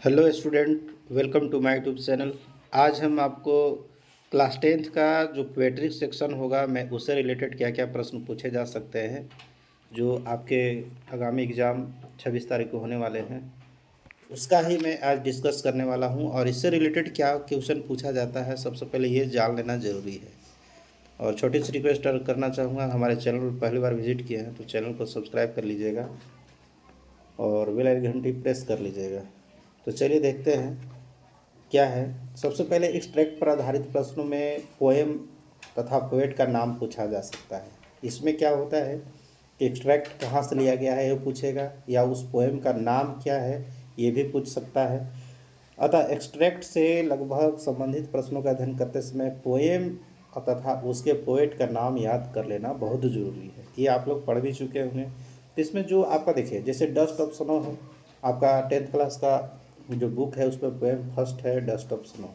Hello student, welcome to my YouTube channel. आज हम आपको क्लास 10th का जो पोएट्री सेक्शन होगा मैं उससे रिलेटेड क्या क्या प्रश्न पूछे जा सकते हैं जो आपके आगामी एग्ज़ाम 26 तारीख को होने वाले हैं, उसका ही मैं आज डिस्कस करने वाला हूं। और इससे रिलेटेड क्या क्वेश्चन पूछा जाता है सबसे पहले ये जान लेना ज़रूरी है। और छोटी सी रिक्वेस्ट करना चाहूँगा, हमारे चैनल पर पहली बार विजिट किए हैं तो चैनल को सब्सक्राइब कर लीजिएगा और बेल आइकन घंटी प्रेस कर लीजिएगा। तो चलिए देखते हैं क्या है। सबसे पहले एक्सट्रैक्ट पर आधारित प्रश्नों में पोएम तथा पोएट का नाम पूछा जा सकता है। इसमें क्या होता है कि एक्सट्रैक्ट कहाँ से लिया गया है ये पूछेगा, या उस पोएम का नाम क्या है ये भी पूछ सकता है। अतः एक्सट्रैक्ट से लगभग संबंधित प्रश्नों का अध्ययन करते समय पोएम तथा उसके पोएट का नाम याद कर लेना बहुत ज़रूरी है। ये आप लोग पढ़ भी चुके होंगे। तो इसमें जो आपका देखिए, जैसे डस्ट ऑफ स्नो है, आपका 10th क्लास का जो बुक है उस पर पोएम फर्स्ट है डस्ट ऑफ स्नो।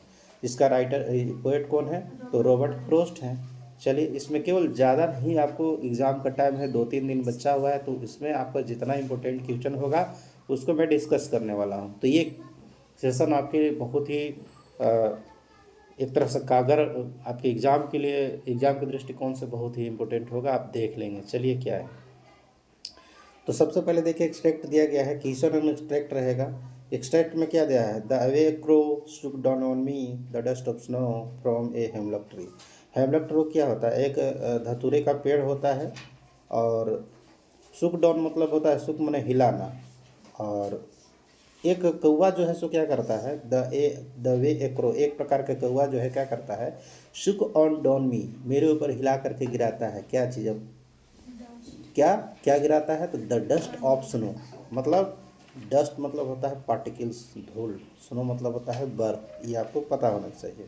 इसका राइटर पोएट कौन है? तो रॉबर्ट फ्रॉस्ट हैं। चलिए, इसमें केवल ज़्यादा नहीं, आपको एग्ज़ाम का टाइम है, 2-3 दिन बचा हुआ है, तो इसमें आपका जितना इंपॉर्टेंट क्वेश्चन होगा उसको मैं डिस्कस करने वाला हूँ। तो ये सेशन आपके लिए बहुत ही एक तरह से कागर आपके एग्ज़ाम के लिए, एग्ज़ाम के दृष्टिकोण से बहुत ही इम्पोर्टेंट होगा, आप देख लेंगे। चलिए क्या है, तो सबसे पहले देखिए एक्सट्रैक्ट दिया गया है, क्वेश्चन एंड एक्सट्रैक्ट रहेगा। एक्सट्रैक्ट में क्या दिया है? The away crow Shuk down on me the dust of snow from a hemlock tree. Hemlock tree क्या होता है? एक धतूरे का पेड़ होता है, और शुक डाउन मतलब होता है, शुक माने हिलाना। और एक कौवा जो है सो क्या करता है? द वे ए क्रो, एक प्रकार का कौवा जो है क्या करता है? शुक ऑन डाउन मी, मेरे ऊपर हिला करके गिराता है क्या चीज़? अब क्या क्या गिराता है? तो द डस्ट ऑफ स्नो, मतलब डस्ट मतलब होता है पार्टिकल्स, धूल। स्नो मतलब होता है बर्फ। ये आपको पता होना चाहिए।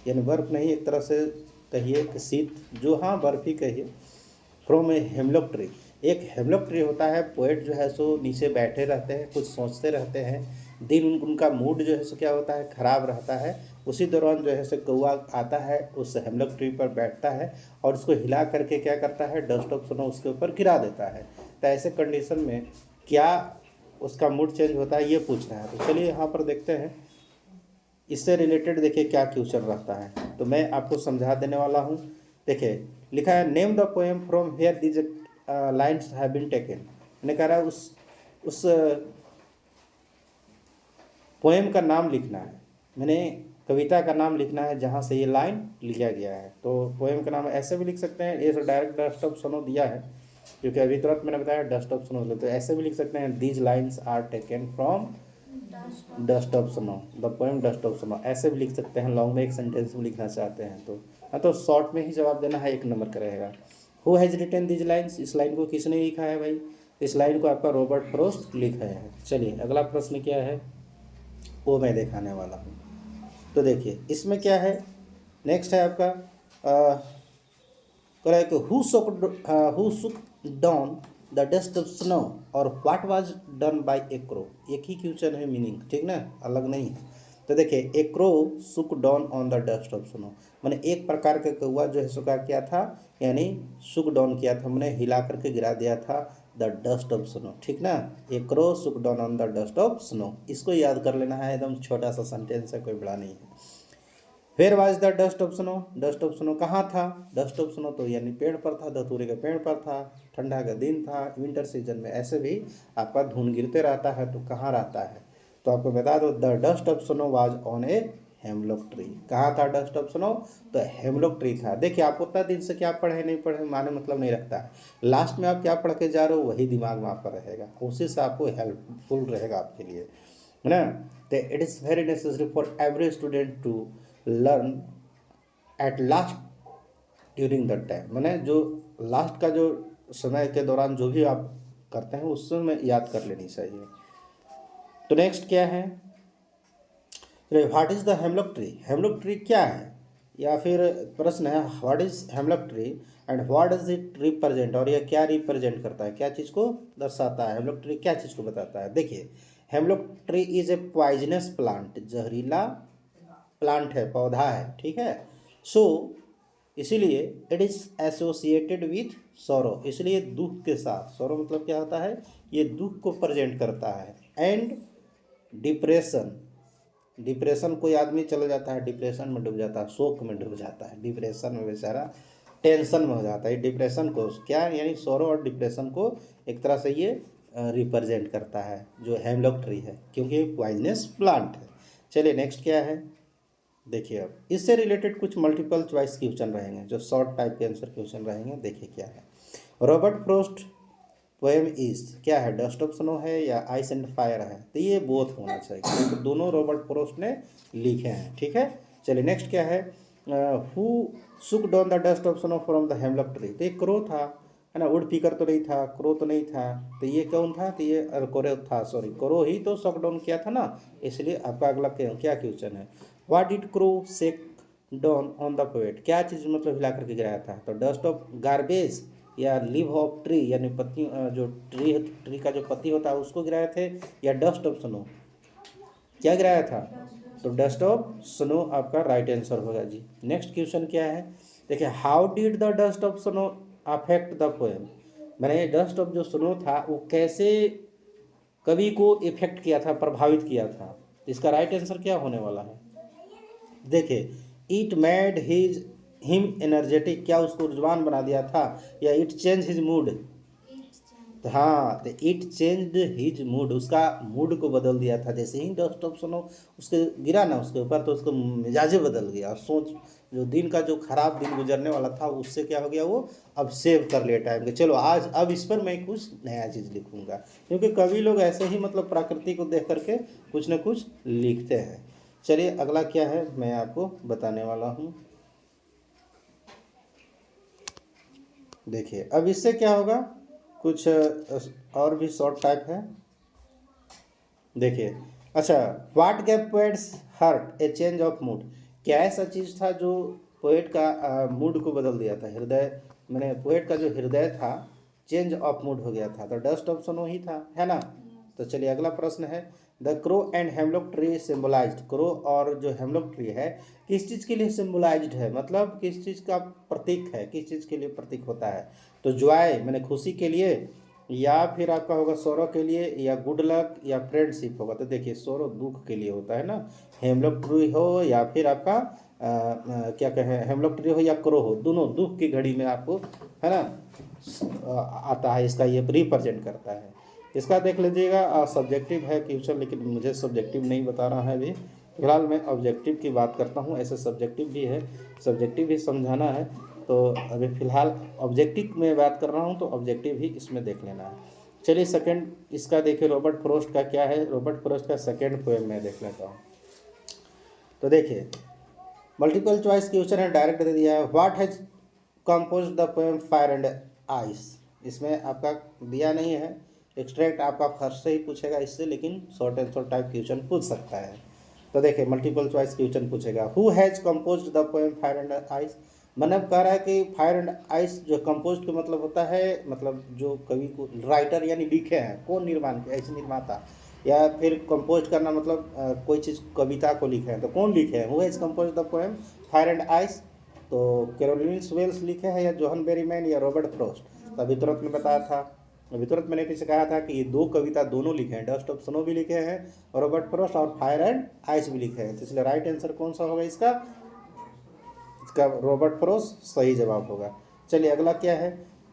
यानी बर्फ नहीं, एक तरह से कहिए कि शीत, जो हाँ बर्फ ही कहिए। फ्रॉम ए हेमलॉक ट्री, एक हेमलॉक ट्री होता है। पोएट जो है सो नीचे बैठे रहते हैं, कुछ सोचते रहते हैं। दिन उनका मूड जो है सो क्या होता है? ख़राब रहता है। उसी दौरान जो है सो कौवा आता है, उस हेमलॉक ट्री पर बैठता है और उसको हिला करके क्या करता है? डस्ट ऑफ स्नो उसके ऊपर गिरा देता है। तो ऐसे कंडीशन में क्या उसका मूड चेंज होता है, ये पूछ रहा है। तो चलिए यहाँ पर देखते हैं, इससे रिलेटेड देखिए क्या क्वेश्चन रहता है, तो मैं आपको समझा देने वाला हूँ। देखिए लिखा है, name the poem from where these lines have been taken. मैंने कह रहा है उस पोएम का नाम लिखना है, मैंने कविता का नाम लिखना है जहाँ से ये लाइन लिया गया है। तो पोएम का नाम ऐसे भी लिख सकते हैं, ये तो डायरेक्ट डस्ट ऑफ स्नो दिया है क्योंकि अभी तुरंत मैंने बताया डस्ट ऑफ स्नो, तो ऐसे भी लिख सकते हैं, these lines are taken from dust of snow, the poem dust of snow, ऐसे भी लिख सकते हैं। लॉन्ग में एक सेंटेंस में लिखना चाहते हैं तो, हाँ तो शॉर्ट में ही जवाब देना है, 1 नंबर का रहेगा। Who has written these lines, इस लाइन को किसने लिखा है भाई? इस लाइन को आपका रॉबर्ट फ्रॉस्ट लिखा है। चलिए अगला प्रश्न क्या है वो मैं दिखाने वाला हूँ। तो देखिए इसमें क्या है, नेक्स्ट है आपका correct, who shook down the dust of snow और what was done by a crow. एक ही क्वेश्चन है, मीनिंग ठीक ना, अलग नहीं है। तो देखिए ए क्रो सुक down on the dust of snow, मैंने एक प्रकार का कौवा जो है सुका क्या था, यानी सुक डाउन किया था, मैंने हिला करके गिरा दिया था द डस्ट ऑफ स्नो, ठीक ना। ए क्रो सुक down on the dust of snow, इसको याद कर लेना है, एकदम छोटा सा सेंटेंस है, कोई बड़ा नहीं है। Where was the dust of snow, dust of snow कहाँ था? डस्ट ऑफ स्नो तो यानी पेड़ पर था, धतूरे के पेड़ पर था, ठंडा का दिन था, विंटर सीजन में ऐसे भी आपका धुंध गिरते रहता है, तो कहाँ रहता है? तो आपको बता दो, the dust of snow was on a hemlock tree. कहाँ था डस्ट ऑफ स्नो? तो हेमलॉक ट्री था। देखिए आप उतना दिन से क्या पढ़े नहीं पढ़े माने मतलब नहीं रखता है, लास्ट में आप क्या पढ़ के जा रहे हो वही दिमाग में आपका रहेगा, कोशिश आपको हेल्पफुल रहेगा आपके लिए, है ना। तो it is very necessary for every student to learn at last during the time, मैंने जो लास्ट का जो समय के दौरान जो भी आप करते हैं उस समय याद कर लेनी चाहिए। तो नेक्स्ट क्या है, what is the hemlock tree, hemlock tree क्या है, या फिर प्रश्न है what is hemlock tree and what does it represent, और यह क्या रिप्रेजेंट करता है, क्या चीज़ को दर्शाता है, हेमलॉक ट्री क्या चीज़ को बताता है। देखिए hemlock tree is a poisonous plant, जहरीला प्लांट है, पौधा है, ठीक है। सो इसीलिए it is associated with sorrow, इसलिए दुख के साथ, सौरो मतलब क्या होता है? ये दुख को प्रेजेंट करता है, एंड डिप्रेशन, डिप्रेशन कोई आदमी चला जाता है, डिप्रेशन में डूब जाता है, शोक में डूब जाता है, डिप्रेशन में बेचारा टेंशन में हो जाता है। डिप्रेशन को क्या यानी सोरो और डिप्रेशन को एक तरह से ये रिप्रेजेंट करता है जो हेमलॉक ट्री है, क्योंकि पॉइजनस प्लांट है। चलिए नेक्स्ट क्या है देखिए, अब इससे रिलेटेड कुछ मल्टीपल चॉइस क्वेश्चन रहेंगे जो शॉर्ट टाइप के आंसर क्वेश्चन रहेंगे। देखिए क्या है, रॉबर्ट फ्रॉस्ट पोएम इज क्या है, डस्ट ऑफ स्नो है या आइस एंड फायर है। तो ये बोथ होना चाहिए क्योंकि तो दोनों रॉबर्ट फ्रॉस्ट ने लिखे हैं। ठीक है, चलिए नेक्स्ट क्या है, who shook down the dust of snow from the hemlock tree. तो ये क्रो था, है ना, वुड पीकर तो नहीं था, क्रो तो नहीं था, तो ये कौन था, तो ये क्रो था, सॉरी क्रो ही तो सक डाउन किया था ना, इसलिए आपका अगला क्या क्वेश्चन है, what did crow shake down on the poet. क्या चीज़ मतलब हिला करके गिराया था, तो डस्ट ऑफ गार्बेज या लीव ऑफ ट्री यानी पत्ती जो ट्री का जो पत्ती होता है उसको गिराए थे, या डस्ट ऑफ स्नो, क्या गिराया था, तो डस्ट ऑफ स्नो आपका राइट आंसर होगा जी। नेक्स्ट क्वेश्चन क्या है देखिए, how did the dust of snow affect the poem. मैंने डस्ट ऑफ जो स्नो था वो कैसे कवि को इफेक्ट किया था, प्रभावित किया था। इसका राइट आंसर क्या होने वाला है, देखिए इट मेड हिम एनर्जेटिक, क्या उसको ऊर्जवान बना दिया था, या इट चेंज हिज मूड। तो हाँ, तो इट चेंज हिज मूड, उसका मूड को बदल दिया था। जैसे ही डस्ट ऑफ स्नो उसके गिरा ना उसके ऊपर तो उसको मिजाजे बदल गया, और सोच जो दिन का जो खराब दिन गुजरने वाला था उससे क्या हो गया, वो अब सेव कर लिया टाइम के। चलो आज अब इस पर मैं कुछ नया चीज़ लिखूंगा, क्योंकि कवि लोग ऐसे ही मतलब प्रकृति को देख करके कुछ न कुछ लिखते हैं। चलिए अगला क्या है मैं आपको बताने वाला हूँ। देखिए अब इससे क्या होगा, कुछ और भी शॉर्ट टाइप है। देखिए अच्छा, what gave poet's heart a change of mood. क्या ऐसा चीज़ था जो पोएट का मूड को बदल दिया था, हृदय मैंने पोएट का जो हृदय था चेंज ऑफ मूड हो गया था, तो डस्ट ऑफ स्नो ही था, है ना। तो चलिए अगला प्रश्न है, the crow and hemlock tree symbolised. Crow और जो हेमलॉक ट्री है किस चीज़ के लिए सिम्बलाइज्ड है, मतलब किस चीज़ का प्रतीक है, किस चीज़ के लिए प्रतीक होता है, तो जॉय मैंने खुशी के लिए, या फिर आपका होगा सौरव के लिए, या गुड लक, या फ्रेंडशिप होगा। तो देखिए सौरव दुख के लिए होता है ना, हेमलॉक ट्री हो या फिर आपका क्या कहें हेमलॉक ट्री हो या क्रो हो, दोनों दुख की घड़ी में आपको है ना आता है, इसका ये रिप्रेजेंट करता है। इसका देख लीजिएगा सब्जेक्टिव है क्वेश्चन, लेकिन मुझे सब्जेक्टिव नहीं बता रहा है अभी, फिलहाल मैं ऑब्जेक्टिव की बात करता हूँ। ऐसे सब्जेक्टिव भी है, सब्जेक्टिव भी समझाना है, तो अभी फ़िलहाल ऑब्जेक्टिव में बात कर रहा हूँ, तो ऑब्जेक्टिव ही इसमें देख लेना है। चलिए सेकंड इसका देखिए, रॉबर्ट फ्रॉस्ट का क्या है, रॉबर्ट फ्रॉस्ट का सेकंड पोएम मैं देख लेता हूँ। तो देखिए मल्टीपल चॉइस क्वेश्चन है, डायरेक्ट दे दिया है, what has compose the poem fire and ice. इसमें आपका दिया नहीं है, एक्सट्रैक्ट आपका फर्स्ट से ही पूछेगा इससे, लेकिन शॉर्ट आंसर टाइप क्वेश्चन पूछ सकता है। तो देखिए मल्टीपल चॉइस क्वेश्चन पूछेगा, who has composed the poem fire and ice. मतलब कह रहा है कि फायर एंड आइस जो कंपोज का मतलब होता है, मतलब जो कवि को राइटर यानी लिखे हैं, कौन निर्माण के ऐसे निर्माता, या फिर कंपोज करना मतलब कोई चीज़ कविता को लिखे हैं, तो कौन लिखे हैं, who has compose the poem fire and ice. तो कैरोलिन वेल्स लिखे हैं, या जोहन बेरीमैन, या रॉबर्ट फ्रॉस्ट। तो अभी तुरंत में बताया था, अभी तुरंत मैंने पीछे कहा था कि ये दो कविता दोनों लिखे हैं, डस्ट ऑफ स्नो भी लिखे हैं और रॉबर्ट फ्रॉस्ट, और फायर एंड आइस भी लिखे हैं। तो इसलिए राइट आंसर कौन सा होगा इसका रॉबर्ट फ्रॉस्ट सही जवाब होगा। चलिए अगला क्या है,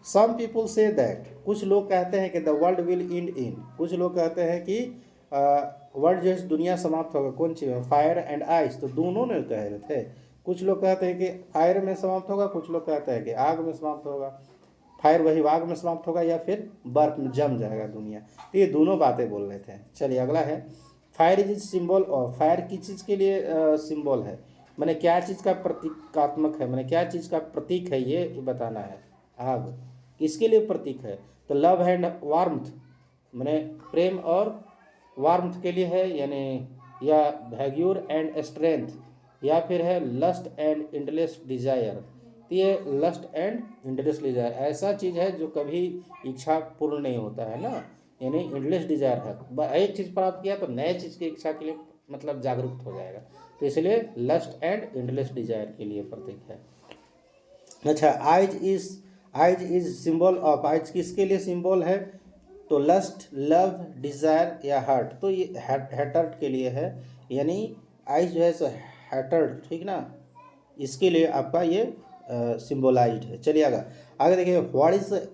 सम पीपुल से दैट, कुछ लोग कहते हैं कि the world will and in, कुछ लोग कहते हैं कि वर्ल्ड जो है दुनिया समाप्त होगा कौन चीज़ में, फायर एंड आइस। तो दोनों ने कह रहे थे, कुछ लोग कहते हैं कि फायर में समाप्त होगा, कुछ लोग कहते हैं कि आग में समाप्त होगा, फायर वही आग में समाप्त होगा, या फिर बर्फ में जम जाएगा दुनिया। तो ये दोनों बातें बोल रहे थे। चलिए अगला है, fire is symbol of, fire किस चीज़ के लिए सिंबल है, मैंने क्या चीज़ का प्रतीकात्मक है, मैंने क्या चीज़ का प्रतीक है ये बताना है। आग किसके लिए प्रतीक है, तो लव एंड वार्मथ, मैंने प्रेम और वार्मथ के लिए है, यानी या वैग्योर एंड स्ट्रेंथ, या फिर है लस्ट एंड इंडलेस डिजायर। तो ये लस्ट एंड इंडलेस डिजायर ऐसा चीज़ है जो कभी इच्छा पूर्ण नहीं होता है ना, यानी इंडलेस डिजायर है, एक चीज़ प्राप्त किया तो नए चीज़ की इच्छा के लिए मतलब जागरूक हो जाएगा, तो इसलिए लस्ट एंड इंडलेस डिजायर के लिए प्रतीक है। अच्छा, eyes is symbol of, eyes किसके लिए सिंबल है, तो लस्ट, लव, डिजायर या हार्ट। तो ये हार्ट के लिए है, यानी आइस जो है सो हैटर्ड, ठीक ना, इसके लिए आपका ये सिम्बोलाइज्ड है। चलिए आगे आगे देखिए, what is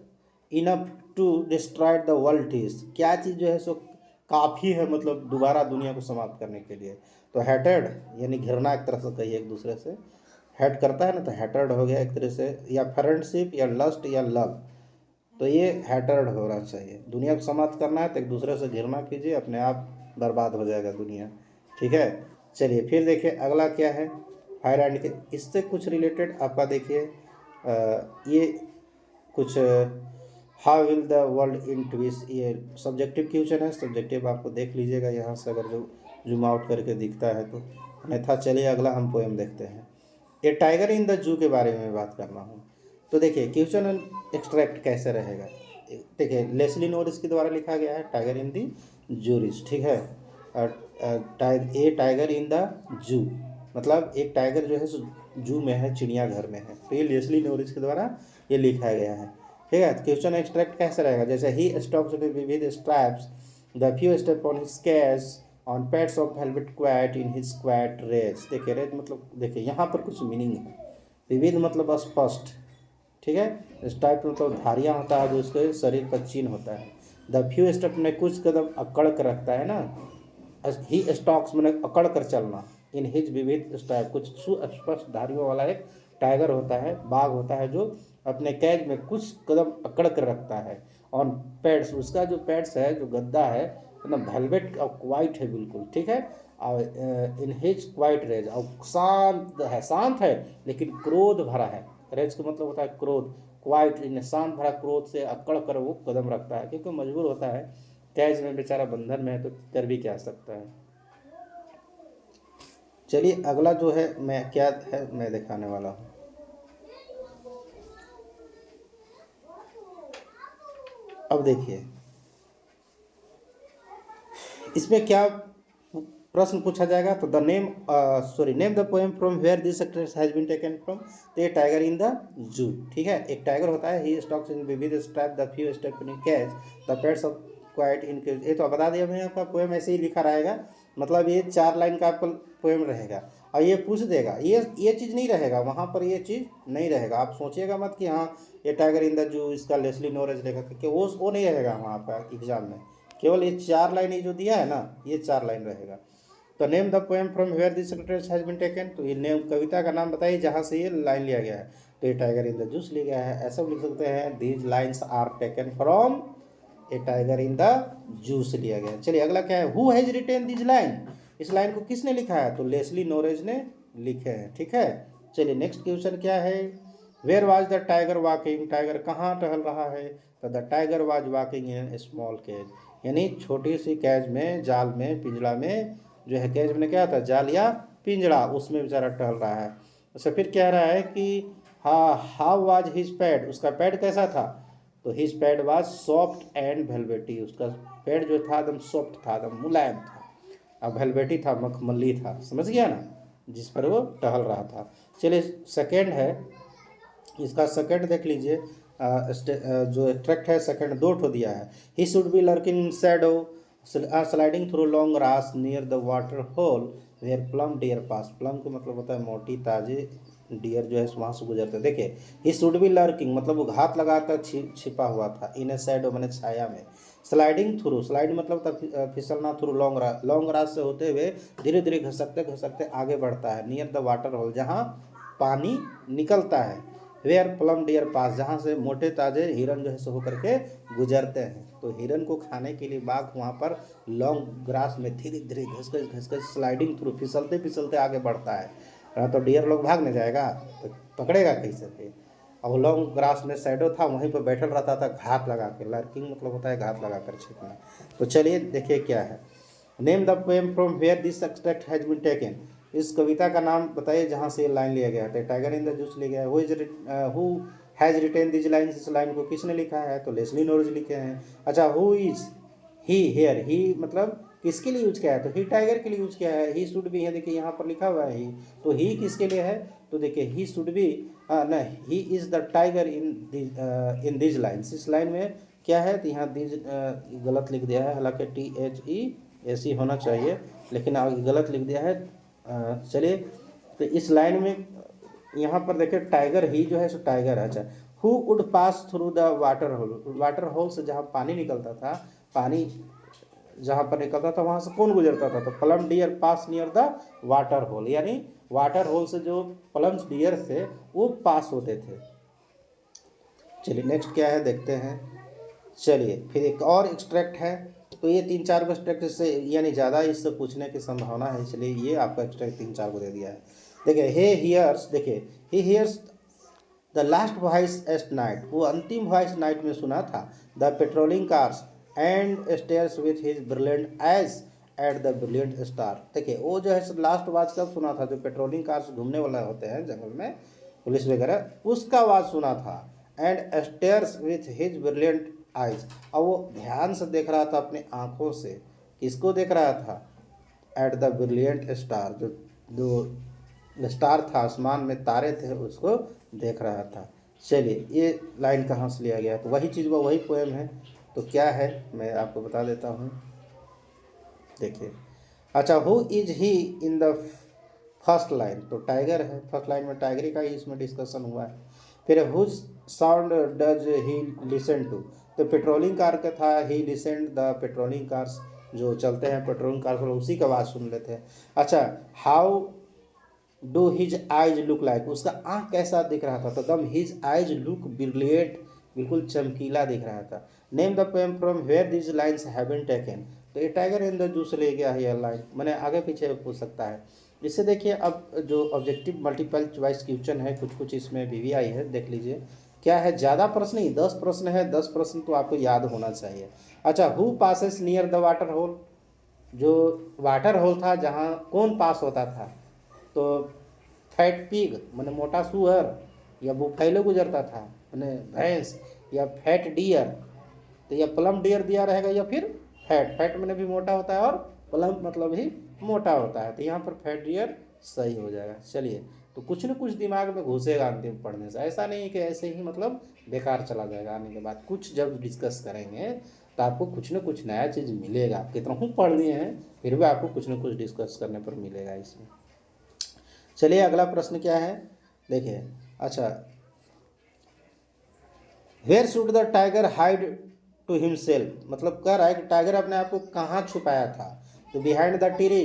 enough to destroy the world is, क्या चीज़ जो है सो काफ़ी है मतलब दोबारा दुनिया को समाप्त करने के लिए। तो हैटर्ड यानी घृणा एक तरह से कहिए एक दूसरे से, हेट करता है ना, तो हैटर्ड हो गया एक तरह से, या फ्रेंडशिप या लस्ट या लव, तो ये हैटर्ड होना चाहिए। दुनिया को समाप्त करना है तो एक दूसरे से घृणा कीजिए, अपने आप बर्बाद हो जाएगा दुनिया, ठीक है। चलिए फिर देखिए अगला क्या है, फायर एंड के, इससे कुछ रिलेटेड आपका देखिए ये कुछ how will the world in twist, ये सब्जेक्टिव क्वेश्चन है, सब्जेक्टिव आपको देख लीजिएगा यहाँ से अगर जो जूम आउट करके दिखता है तो, अन्यथा चलिए अगला हम पोएम देखते हैं। ए टाइगर इन द जू के बारे में बात करना हूँ। तो देखिए क्वेश्चन एक्सट्रैक्ट कैसे रहेगा, देखिए लेस्ली नोरिस के द्वारा लिखा गया है टाइगर इन द जूरिस, ठीक है। ए टाइगर इन द जू मतलब एक टाइगर जो है जू में है, चिड़ियाघर में है, तो ये लेस्ली नोरिस के द्वारा ये लिखा गया है, ठीक है। क्वेश्चन एक्सट्रैक्ट कैसे रहेगा, जैसे ही stalks with straps the few step on his cash on pads of velvet quiet in his quiet race. देखिए रेस मतलब देखिए यहाँ पर कुछ मीनिंग है, विविध मतलब स्पष्ट, ठीक है। इस टाइप मतलब धारियाँ होता है जो उसके शरीर पर चिन्ह होता है। द फ्यू स्टेप में कुछ कदम अकड़ कर रखता है ना, ही स्टॉक्स मैंने अकड़ कर चलना, इन हिज विविध स्टाइप कुछ सुस्पष्ट धारियों वाला एक टाइगर होता है, बाघ होता है जो अपने कैद में कुछ कदम अकड़ कर रखता है। ऑन पैड्स, उसका जो पैड्स है जो गद्दा है मतलब वेलवेट और क्वाइट है बिल्कुल, ठीक है। और इन हिज क्वाइट रेज, और शांत है, शांत है लेकिन क्रोध भरा है, रेज का मतलब होता है क्रोध, क्वाइट इन शांत भरा क्रोध से अकड़ कर वो कदम रखता है, क्योंकि मजबूर होता है, कैद में बेचारा बंधन में है तो कर भी क्या सकता है। चलिए अगला जो है मैं क्या है मैं दिखाने वाला हूँ। अब देखिए इसमें क्या प्रश्न पूछा जाएगा, तो the name name the poem from where this extract has been taken from, तो ये टाइगर इन द जू, ठीक है। एक टाइगर होता है, ही stalks in vivid strap the few step in catch the pets of quiet in, ये तो बता दिया मैंने, आपका पोएम ऐसे ही लिखा रहेगा, मतलब ये 4 लाइन का आपका पोएम रहेगा। और ये पूछ देगा, ये चीज़ नहीं रहेगा वहाँ पर, ये चीज़ नहीं रहेगा, आप सोचिएगा मत कि हाँ ये टाइगर इन द जू इसका लेस्ली नोरिस रहेगा, क्योंकि वो नहीं रहेगा वहाँ पर एग्जाम में, केवल ये 4 लाइन ही जो दिया है ना, ये 4 लाइन रहेगा। तो name the poem from where this secretary has been taken, तो ये नेम कविता का नाम बताइए जहाँ से ये लाइन लिया गया है, तो ये टाइगर इन द जूस लिया गया है, ऐसा लिख सकते हैं these lines are taken from a tiger in the zoo लिया गया है। चलिए अगला क्या है, who has written this line, इस लाइन को किसने लिखा है, तो लेस्ली नोरिस ने लिखे हैं, ठीक है। चलिए नेक्स्ट क्वेश्चन क्या है, where was the tiger walking, tiger कहाँ टहल रहा है, तो the tiger was walking in small cage, यानी छोटी सी कैज में, जाल में, पिंजड़ा में जो है, कैज में क्या था, जाल या पिंजड़ा, उसमें बेचारा टहल रहा है। उससे फिर कह रहा है कि हाउ वाज हिज पैड, उसका पैड कैसा था, तो his pad was soft and velvety, उसका पैड जो था एकदम सॉफ्ट था, एकदम मुलायम था, अब वेलवेटी था, मखमली था, समझ गया ना, जिस पर वो टहल रहा था। चलिए सेकेंड है, इसका सेकंड देख लीजिए, जो एक्ट्रैक्ट है सेकंड 2 ठो दिया है, he should be lurking in shadow sliding through long grass near the water hole where plump deer pass, plump का मतलब होता है मोटी ताजे डियर जो है वहाँ से गुजरते हैं। देखिए ही शुड बी लर्किंग मतलब वो घात लगाकर छिपा हुआ था, इन ए शैडो मैंने छाया में, स्लाइडिंग थ्रू, स्लाइड मतलब फिसलना, थ्रू लॉन्ग ग्रास से होते हुए धीरे धीरे घसकते घसकते आगे बढ़ता है, नियर द वाटर होल जहाँ पानी निकलता है, वेयर प्लम डियर पास जहाँ से मोटे ताजे हिरन जो है सो होकर के गुजरते हैं। तो हिरन को खाने के लिए बाघ वहाँ पर लॉन्ग ग्रास में धीरे धीरे घसघस स्लाइडिंग थ्रू फिसलते फिसलते आगे बढ़ता है, तो डियर लोग भागने जाएगा तो पकड़ेगा कैसे थे। और लॉन्ग ग्रास में शैडो था, वहीं पर बैठल रहता था घात लगा के, लर्किंग मतलब होता है घात लगा कर छिपना। तो चलिए देखिए क्या है, name the poem from where this extract has been taken, इस कविता का नाम बताइए जहाँ से लाइन लिया गया है, टाइगर इन द जूस लिया गया है, who has written this line, इस लाइन को किसने लिखा है, तो लेस्ली नोरिस लिखे हैं। अच्छा हु इज ही हेयर, ही मतलब किसके लिए यूज किया है, तो ही टाइगर के लिए यूज किया है, ही शुड बी है, देखिए यहाँ पर लिखा हुआ है ही, तो ही किसके लिए है, तो देखिए ही शुड बी नहीं, he is the tiger in this lines, इस लाइन में क्या है, तो यहाँ दिस गलत लिख दिया है, हालांकि THEAC होना चाहिए, लेकिन गलत लिख दिया है, चलिए, तो इस लाइन में यहाँ पर देखिए टाइगर ही जो है सो टाइगर है। अच्छा, who would pass through the water hole, water hole से जहाँ पानी निकलता था, पानी जहाँ पर निकलता था वहाँ से कौन गुजरता था, तो plump deer pass near the water hole, यानी वाटर होल से जो प्लम डियर थे वो पास होते थे। चलिए नेक्स्ट क्या है देखते हैं। चलिए फिर एक और एक्सट्रैक्ट है, तो ये 3-4 को एक्सट्रैक्ट से यानी ज़्यादा इससे पूछने की संभावना है, इसलिए ये आपका एक्सट्रैक्ट 3-4 को दे दिया है। देखिए हे हियर्स, देखिए he hears the last voice at night, वो अंतिम वॉइस नाइट में सुना था। The patrolling cars and stares with his brilliant eyes at the brilliant stars. देखिए वो जो है लास्ट आवाज़ कब सुना था, जो पेट्रोलिंग कार्स घूमने वाला होते हैं जंगल में, पुलिस वगैरह, उसका आवाज़ सुना था। And stares with his brilliant eyes, और वो ध्यान से देख रहा था अपनी आँखों से, किसको देख रहा था, एट द ब्रिलियंट स्टार, जो स्टार था आसमान में तारे थे उसको देख रहा था। चलिए ये लाइन कहाँ से लिया गया, तो वही चीज़ वही पोएम है, तो क्या है मैं आपको बता देता हूँ। देखिए अच्छा, who is he in the first line, तो टाइगर है, फर्स्ट लाइन में टाइगर का ही इसमें डिस्कशन हुआ है। फिर whose sound does he listen to, तो पेट्रोलिंग कार का था, he listened the patrolling cars, जो चलते हैं पेट्रोलिंग कार उसी का आवाज़ सुन लेते हैं। अच्छा, how do his eyes look like, उसका आँख कैसा दिख रहा था, तो दम हिज आइज लुक ब्रिलियंट, बिल्कुल चमकीला दिख रहा था। Name the poem from where this lines have been taken, तो ये टाइगर इन द जू से ले गया है यह लाइन, मैंने आगे पीछे पूछ सकता है। इससे देखिए अब जो ऑब्जेक्टिव मल्टीपल चॉइस क्वेश्चन है कुछ कुछ इसमें भी आई है, देख लीजिए क्या है। ज़्यादा प्रश्न नहीं, 10 प्रश्न है, 10 प्रश्न तो आपको याद होना चाहिए। अच्छा, who passes near the water hole, जो वाटर होल था जहाँ कौन पास होता था, तो फैट पिग मैंने मोटा सुअर, या बुफैलो गुजरता था मैंने भैंस, या फैट डियर, तो या प्लम डियर दिया रहेगा, या फिर फैट, फैट मैंने भी मोटा होता है और प्लम मतलब ही मोटा होता है, तो यहाँ पर फैट डियर सही हो जाएगा। चलिए, तो कुछ न कुछ दिमाग में घुसेगा अंतिम पढ़ने से, ऐसा नहीं है कि ऐसे ही मतलब बेकार चला जाएगा, आने के बाद कुछ जब डिस्कस करेंगे तो आपको कुछ न कुछ नया चीज़ मिलेगा। कितना हूँ पढ़ लिए हैं फिर भी आपको कुछ न कुछ डिस्कस करने पर मिलेगा इसमें। चलिए अगला प्रश्न क्या है देखिए। अच्छा, where should the tiger hide to himself, मतलब कह रहा है कि टाइगर अपने आप को कहाँ छुपाया था, तो बिहाइंड द ट्री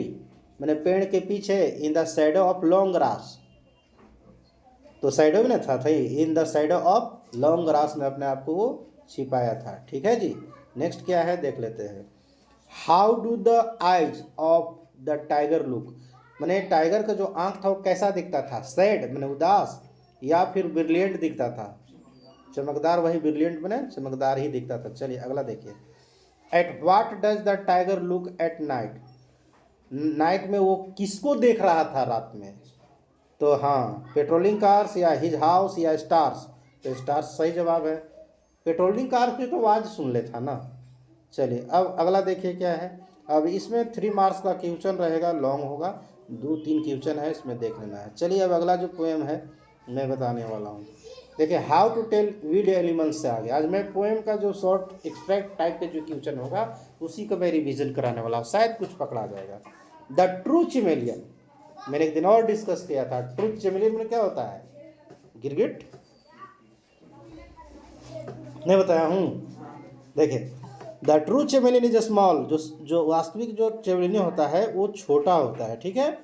मैंने पेड़ के पीछे, in the shadow of long grass, तो शैडो में ना था in the shadow of long grass में अपने आप को वो छिपाया था। ठीक है जी, नेक्स्ट क्या है देख लेते हैं। How do the eyes of the tiger look, मैंने टाइगर का जो आँख था वो कैसा दिखता था, सैड मैंने उदास, या फिर ब्रिलियंट दिखता था, चमकदार, वही ब्रिलियंट मैंने चमकदार ही दिखता था। चलिए अगला देखिए। At what does the tiger look at night, night में वो किसको देख रहा था रात में, तो हाँ पेट्रोलिंग कार्स या हिज हाउस या स्टार्स, तो स्टार्स सही जवाब है। पेट्रोलिंग कार की तो आवाज़ सुन लेता ना। चलिए अब अगला देखिए क्या है। अब इसमें 3 मार्क्स का क्वेश्चन रहेगा, लॉन्ग होगा, 2-3 क्वेश्चन है इसमें देख लेना है। चलिए अब अगला जो पोएम है मैं बताने वाला हूँ। देखिए how to tell wild animals से आगे आज मैं पोएम का जो शॉर्ट एक्सट्रैक्ट टाइप के जो क्वेश्चन होगा उसी का मैं रिवीजन कराने वाला हूँ, शायद कुछ पकड़ा जाएगा। द ट्रू चैमेलियन, मैंने एक दिन और डिस्कस किया था, ट्रू चैमेलियन में क्या होता है, गिरगिट नहीं बताया हूँ। देखिए द ट्रू चैमेलियन इज स्मॉल, जो वास्तविक जो चैमेलियन होता है वो छोटा होता है। ठीक है।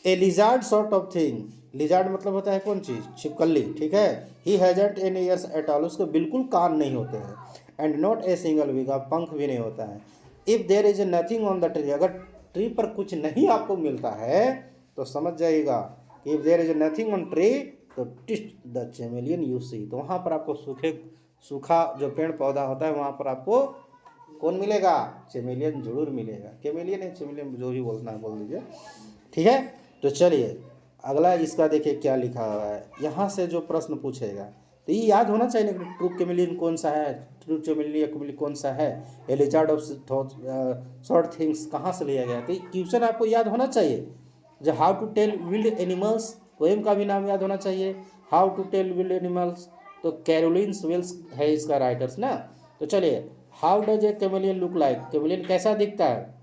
A lizard sort of thing, lizard मतलब होता है कौन चीज़, छिपकली। ठीक है। He hasn't any ears at all, उसको बिल्कुल कान नहीं होते हैं। And not a single wing, पंख भी नहीं होता है। If there is nothing on the tree, अगर ट्री पर कुछ नहीं आपको मिलता है तो समझ जाइएगा, if there is nothing on tree तो टिस्ट द चैमेलियन यू सी, तो वहाँ पर आपको सूखा जो पेड़ पौधा होता है वहाँ पर आपको कौन मिलेगा, चैमेलियन जरूर मिलेगा। कैमेलियन है चैमेलियन जो भी बोलना है बोल दीजिए। ठीक है। तो चलिए अगला इसका देखिए क्या लिखा हुआ है, यहाँ से जो प्रश्न पूछेगा तो ये याद होना चाहिए कि ट्रू कैमेलियन कौन सा है, ट्रू चैमेलियन कौन सा है, a lizard of short things कहाँ से लिया गया, तो क्वेश्चन आपको याद होना चाहिए। जो how to tell wild animals, poem का भी नाम याद होना चाहिए, how to tell wild animals, तो कैरोलिन वेल्स है इसका राइटर्स ना। तो चलिए how does a chameleon look like, chameleon कैसा दिखता है,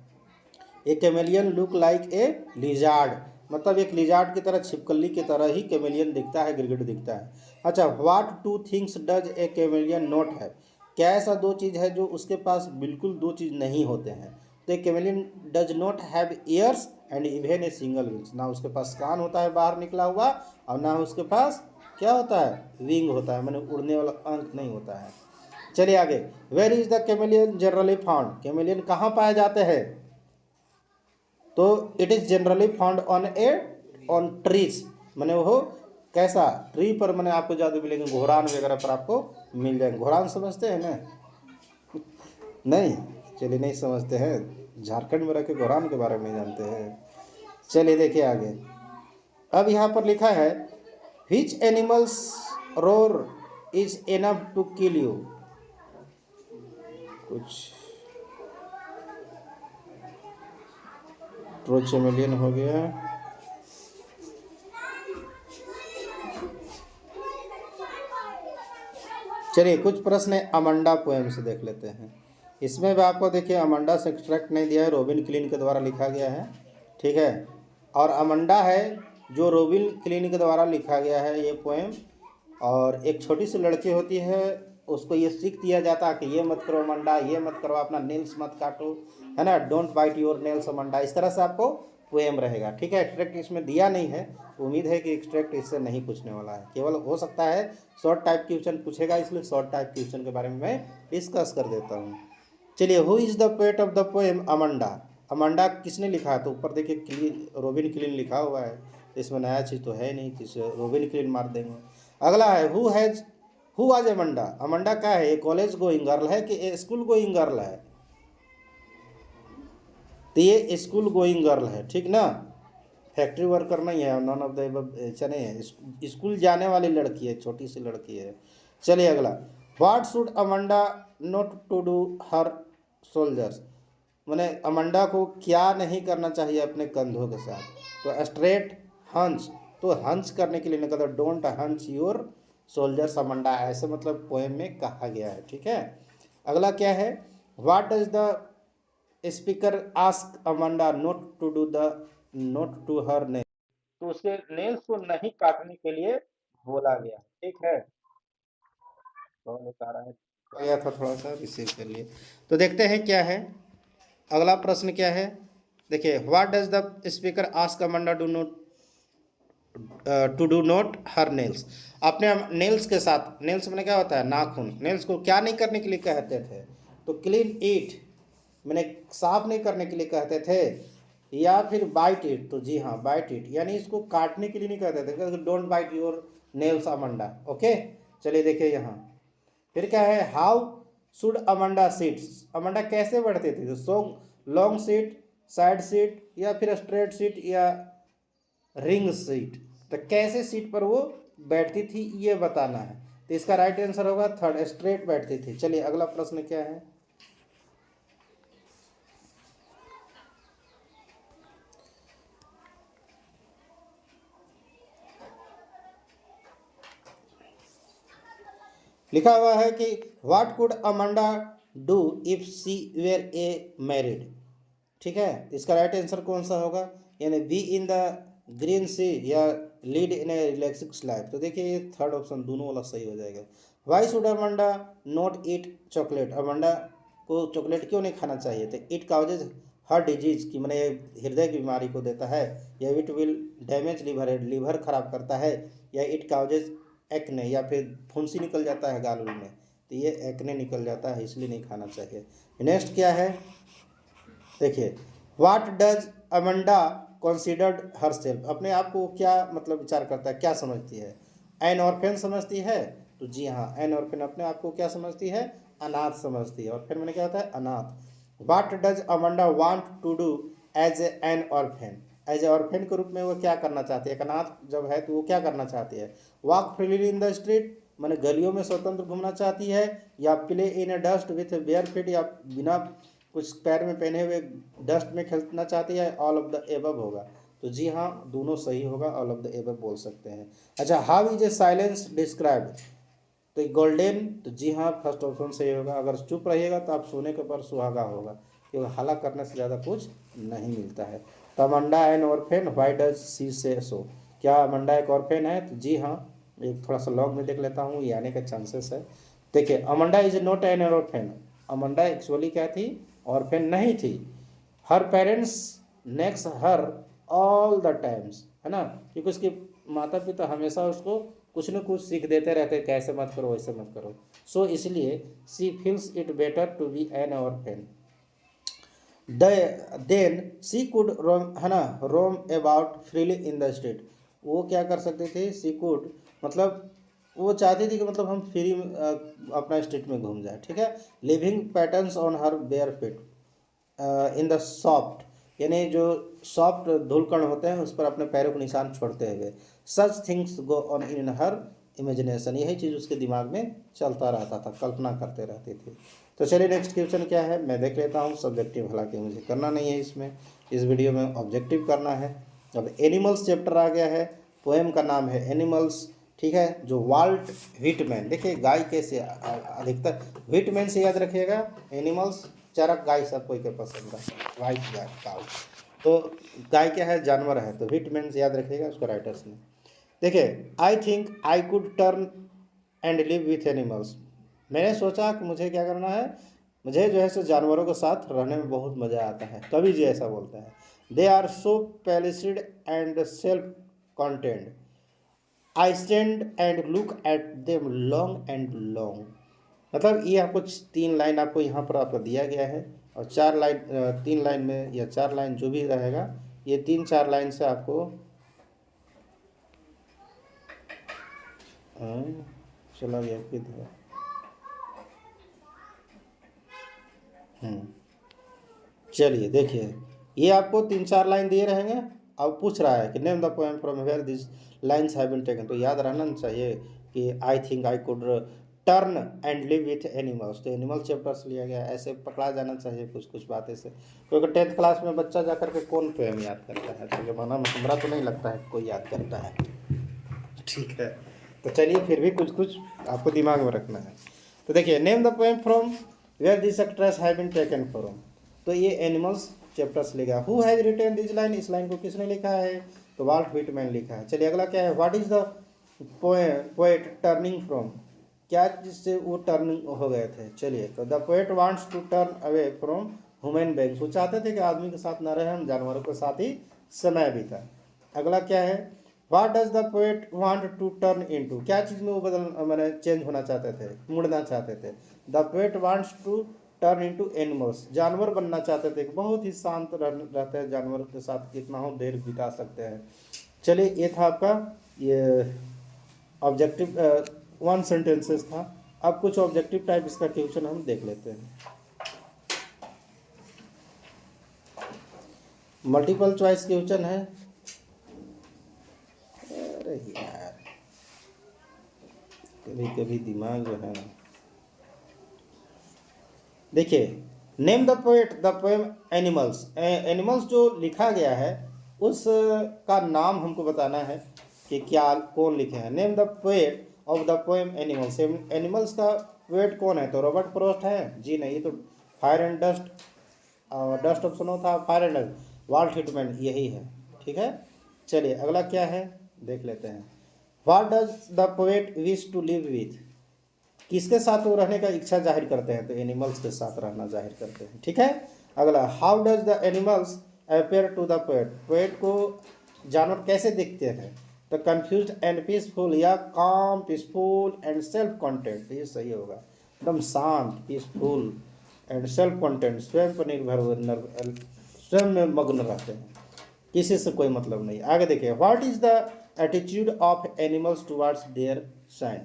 a chameleon look like a lizard, मतलब एक लिजार्ड की तरह, छिपकली की तरह ही कैमेलियन दिखता है, गिरगिट दिखता है। अच्छा, what two things does a chameleon not have, क्या ऐसा दो चीज़ है जो उसके पास बिल्कुल दो चीज़ नहीं होते हैं। तो a chameleon does not have ears and even a single wings, ना उसके पास कान होता है बाहर निकला हुआ, और ना उसके पास क्या होता है, विंग होता है, मैंने उड़ने वाला अंक नहीं होता है। चलिए आगे, where is the chameleon generally found, chameleon कहाँ पाए जाते हैं? तो it is generally found on trees, मैंने वो कैसा ट्री पर मैंने आपको ज़्यादा मिलेंगे, घोड़ान वगैरह पर आपको मिल जाएंगे। घोड़ान समझते हैं ना? नहीं, चलिए नहीं समझते हैं, झारखंड में रह के घोड़ान के बारे में जानते हैं। चलिए देखिए आगे, अब यहाँ पर लिखा है which animals roar is enough to kill you, कुछ ट्रोचेमेलियन हो गया। चलिए कुछ प्रश्न अमंडा पोएम से देख लेते हैं। इसमें भी आपको देखिए अमंडा से एक्सट्रैक्ट नहीं दिया है, रॉबिन क्लीन के द्वारा लिखा गया है, ठीक है। और अमंडा है जो रॉबिन क्लीन के द्वारा लिखा गया है ये पोएम। और एक छोटी सी लड़की होती है, उसको ये सीख दिया जाता है कि ये मत करो अमंडा, ये मत करो, अपना नेल्स मत काटो, है ना, don't bite your nails Amanda. इस तरह से आपको पोएम रहेगा, ठीक है। एक्सट्रैक्ट इसमें दिया नहीं है, उम्मीद है कि एक्सट्रैक्ट इससे नहीं पूछने वाला है, केवल हो सकता है शॉर्ट टाइप क्वेश्चन पूछेगा, इसलिए शॉर्ट टाइप क्वेश्चन के बारे में मैं डिस्कस कर देता हूँ। चलिए, who is the poet of the poem Amanda, Amanda किसने लिखा है? तो ऊपर देखिए क्लीन, रॉबिन क्लीन लिखा हुआ है, इसमें नया चीज़ तो है नहीं, किसी रॉबिन क्लीन मार देंगे। अगला है हु वाज अमंडा, अमंडा क्या है? ये कॉलेज गोइंग गर्ल है कि स्कूल गोइंग गर्ल है? तो ये स्कूल गोइंग गर्ल है, ठीक ना, फैक्ट्री वर्कर नहीं है, नॉन ऑफ द एबव नहीं है, स्कूल जाने वाली लड़की है, छोटी सी लड़की है। चलिए अगला, what should Amanda not to do her shoulders, मैंने अमंडा को क्या नहीं करना चाहिए अपने कंधों के साथ? तो स्ट्रेट हंच, तो हंच करने के लिए नहीं कहता, don't hunch your soldiers Amanda, ऐसे मतलब पोएम में कहा गया है, ठीक है। अगला क्या है, what does the speaker ask Amanda not to her nail, तो उसके नेल्स को नहीं काटने के लिए बोला गया, ठीक है। कौन बता रहा है? गया था थोड़ा सा, रिसीव कर लिए। तो देखते हैं क्या है, अगला प्रश्न क्या है। देखिए, what does the speaker ask Amanda to do not her nails, अपने नेल्स के साथ, नेल्स में क्या होता है, नाखून, नेल्स को क्या नहीं करने के लिए कहते थे? तो क्लीन इट, मैंने साफ नहीं करने के लिए कहते थे, या फिर बाइट इट, तो जी हाँ बाइट इट, यानी इसको काटने के लिए नहीं कहते थे, don't bite your nails Amanda, okay. चलिए देखिए यहाँ फिर क्या है, how should Amanda sits, Amanda कैसे बढ़ते थे? तो लॉन्ग सीट, साइड सीट, या फिर स्ट्रेट सीट, या रिंग सीट, तो कैसे सीट पर वो बैठती थी ये बताना है। तो इसका राइट आंसर होगा थर्ड, स्ट्रेट बैठती थी। चलिए अगला प्रश्न क्या है, लिखा हुआ है कि what could Amanda do if she were a mermaid, ठीक है। इसका राइट आंसर कौन सा होगा, यानी be in the green sea या lead in a relaxing life. तो देखिए ये थर्ड ऑप्शन दोनों वाला सही हो जाएगा। Why should Amanda not eat chocolate, Amanda को चॉकलेट क्यों नहीं खाना चाहिए? तो इट काउजेज हर डिजीज, की मैंने हृदय की बीमारी को देता है, या it will damage liver, liver खराब करता है, या इट काउजेज एक्ने, या फिर फुंसी निकल जाता है गाल में, तो ये एक्ने निकल जाता है, इसलिए नहीं खाना चाहिए। नेक्स्ट क्या है, देखिए, what does Amanda considered her self, अपने आप को क्या मतलब विचार करता है, क्या समझती है? एन ऑर्फेन समझती है, तो जी हाँ एन ऑर्फेन अपने आप को क्या समझती है, अनाथ समझती है। और फिर मैंने क्या होता है, अनाथ। What does Amanda want to do as an orphan, as a orphan के रूप में वो क्या करना चाहती है, एक अनाथ जब है तो वो क्या करना चाहती है? Walk freely in the street, मैंने गलियों में स्वतंत्र घूमना चाहती है, या play in A dust with bare feet, या बिना कुछ पैर में पहने हुए डस्ट में खेलना चाहती है, ऑल ऑफ द एबव होगा। तो जी हाँ दोनों सही होगा, ऑल ऑफ द एबव बोल सकते हैं। अच्छा, how is a silence described, तो गोल्डन, तो जी हाँ फर्स्ट ऑप्शन सही होगा। अगर चुप रहिएगा तो आप सोने के पर सुहागा होगा, क्योंकि हल्ला करने से ज़्यादा कुछ नहीं मिलता है। तो Amanda an orphan, why does she say so? क्या अमंडा एक ऑर्फेन है? तो जी हाँ, एक थोड़ा सा लॉग में देख लेता हूँ, ये आने का चांसेस है। देखिए, Amanda is not an orphan. Amanda actually क्या थी? ऑर्फेन नहीं थी। Her parents next her all the times, है ना, क्योंकि उसके माता पिता हमेशा उसको कुछ न कुछ सीख देते रहते, कैसे मत करो, वैसे मत करो। सो इसलिए she feels it better to be an orphan. Then she could roam, है ना, roam about freely in the street. वो क्या कर सकते थे? सी कुड मतलब वो चाहती थी कि मतलब हम फ्री अपना स्ट्रीट में घूम जाए, ठीक है। Living patterns on her bare feet in the soft, यानी जो सॉफ्ट धूलकण होते हैं उस पर अपने पैरों के निशान छोड़ते हुए। Such things go on in her imagination, यही चीज़ उसके दिमाग में चलता रहता था, कल्पना करते रहती थी। तो चलिए नेक्स्ट क्वेश्चन क्या है मैं देख लेता हूँ। सब्जेक्टिव हालांकि मुझे करना नहीं है इसमें, इस वीडियो में ऑब्जेक्टिव करना है। अब एनिमल्स चैप्टर आ गया है, पोएम का नाम है एनिमल्स, ठीक है, जो वाल्ट व्हिटमैन। देखिए गाय कैसे अधिकतर व्हिटमैन से याद रखिएगा, एनिमल्स चरक गाय सब कोई के पसंद है, वाइट गाय काउ। तो गाय क्या है? जानवर है, तो व्हिटमैन से याद रखिएगा उसको राइटर्स ने। देखिए, आई think I could turn and live with animals. मैंने सोचा कि मुझे क्या करना है, मुझे जो है सो जानवरों के साथ रहने में बहुत मज़ा आता है। कवि जी ऐसा बोलता है। They are so placid and self content, I stand and look at them long and long. मतलब ये आपको 3 लाइन आपको यहाँ पर आपको दिया गया है, और 4 लाइन 3 लाइन में या 4 लाइन जो भी रहेगा, ये 3-4 लाइन से आपको चला गया किधर। चलिए देखिए, ये आपको 3-4 लाइन दिए रहेंगे। अब पूछ रहा है कि name the poem from where this lines have been taken. तो याद रहना चाहिए कि I think I could turn and live with animals, तो एनिमल चैप्टर्स लिया गया है। ऐसे पकड़ा जाना चाहिए कुछ कुछ बातें से, क्योंकि 10th क्लास में बच्चा जा करके कौन पोएम याद करता है? तो जमाना में हमरा तो नहीं लगता है कोई याद करता है, ठीक है। तो चलिए फिर भी कुछ कुछ आपको दिमाग में रखना है। तो देखिए, name the poem from where this extract have been taken from. तो ये एनिमल्स चैप्टर्स लिखा। Who has written this line, इस लाइन को किसने लिखा है? तो वाल्ट व्हिटमैन लिखा है। चलिए अगला क्या है? What is the poet turning from, क्या जिससे वो टर्निंग हो गए थे? चलिए, तो the poet wants to turn away from human beings, वो चाहते थे कि आदमी के साथ न रहे, हम जानवरों के साथ ही समय बिता। अगला क्या है? What does the poet want to turn into, क्या चीज़ में वो बदल मैंने चेंज होना चाहते थे, मुड़ना चाहते थे? The poet wants to turn into animals, जानवर बनना चाहते थे, बहुत ही शांत रहते हैं जानवर के साथ, कितना हो देर बिता सकते हैं। चलिए, ये था आपका ये ऑब्जेक्टिव 1 सेंटेंसेस था। अब कुछ ऑब्जेक्टिव टाइप इसका क्वेश्चन हम देख लेते हैं। मल्टीपल चॉइस क्वेश्चन है। अरे यार, कभी कभी दिमाग जो है ना। देखिए, name the poet the poem animals, animals जो लिखा गया है उस का नाम हमको बताना है कि क्या कौन लिखे हैं। Name the poet of the poem animals, animals का पोएट कौन है? तो रॉबर्ट फ्रॉस्ट है? जी नहीं, ये तो fire and dust, dust of snow था, fire and dust, Walt Whitman यही है, ठीक है। चलिए अगला क्या है देख लेते हैं। What does the poet wish to live with, किसके साथ वो रहने का इच्छा जाहिर करते हैं? तो एनिमल्स के साथ रहना जाहिर करते हैं, ठीक है। अगला, how does the animals appear to the poet, poet को जानवर कैसे दिखते हैं? तो कंफ्यूज एंड पीसफुल, या काम पीसफुल एंड सेल्फ कॉन्टेंट, ये सही होगा, एकदम शांत पीसफुल एंड सेल्फ कॉन्टेंट, स्वयं पर निर्भर हुए, स्वयं में मग्न रहते हैं, किसी से कोई मतलब नहीं। आगे देखिए, what is the attitude of animals towards their sins,